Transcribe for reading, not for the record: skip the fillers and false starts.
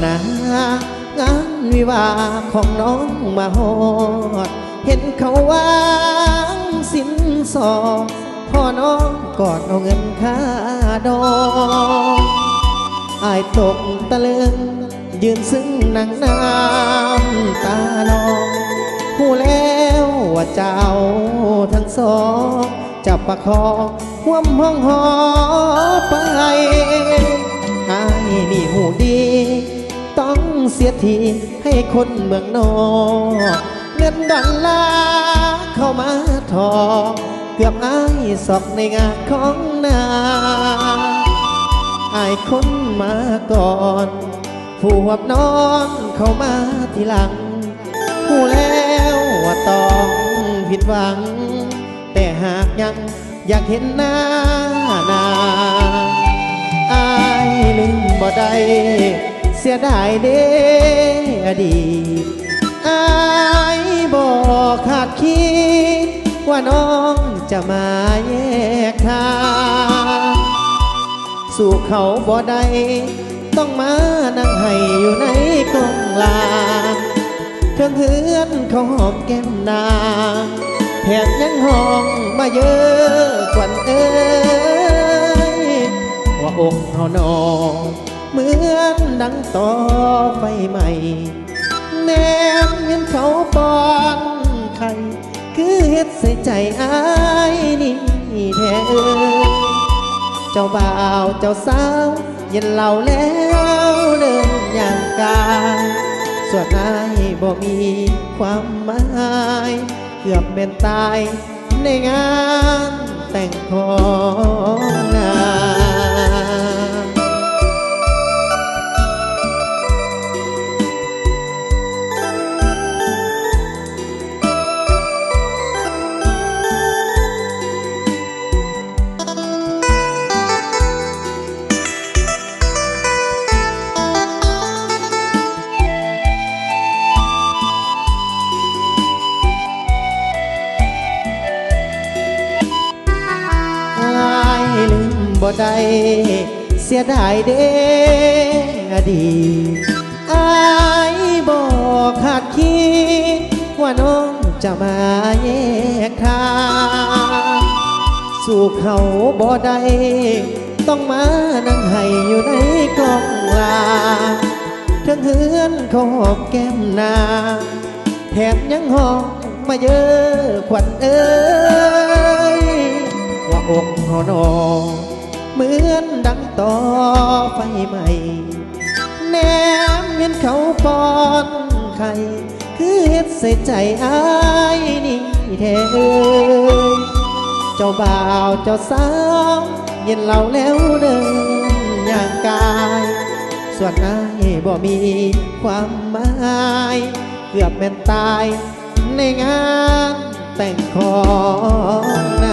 นางานวิวาของน้องมาฮอดเห็นเขาวางสินสอดพ่อน้องกอดเอาเงินค่าดอกอายตกตะลึงยืนซึ้งนั่งน้ำตาลองผู้แล้วว่าเจ้าทั้งสองจับประคองห่วมห้องหอไปอายนี่หูดีต้องเสียทีให้คนเมืองนอกเงินดอลลาร์เข้ามาทอเกือบอายสอกในงานของนาอายคนมาก่อนผู้หับนอนเข้ามาทีหลังผู้แล้วว่าต้องผิดหวังแต่หากยังอยากเห็นหน้านาอายลืมบ่ได้เสียดายเด้อดีตอายบ่คาดคิดว่าน้องจะมาแยกทางสู่เขาบ่ได้ต้องมานั่งให้อยู่ในกองลางเครื่องเฮือนเขาหอมแก้มนางแถมยังห้องมาเยอะกว่าเอ้ยว่าอกเขานอนเหมือนดังต่อไฟใหม่แนมเห็นเขาปอนไข่คือเฮ็ดใส่ใจอายนี่แท้เอ้ยเจ้าบ่าวเจ้าสาวเย็นเหล่าแล้วเดินอย่างกายส่วนอายบ่มีความหมายเกือบเป็นตายในงานแต่งของนางบ่ได้เสียดายเด้อดีตอายบ่คาดคิดว่าน้องจะมาแยกทางสู่เขาบ่ได้ต้องมานั่งให้อยู่ในกองลางทั้งเฮือนเขาหอมแก้มนางแถมยังหอมมาเยอะขวัญเอ้ยว่าอกเขานอเหมือนดังต่อไฟใหม่แนมเห็นเขาปอนไข่คือเฮ็ดใส่ใจอายนี่แท้เอ้ยเจ้าบ่าวเจ้าสาวเย็นเหล่าแล้วเดินอย่างกายส่วนอายบ่มีความหมายเกือบเป็นตายในงานแต่งของนา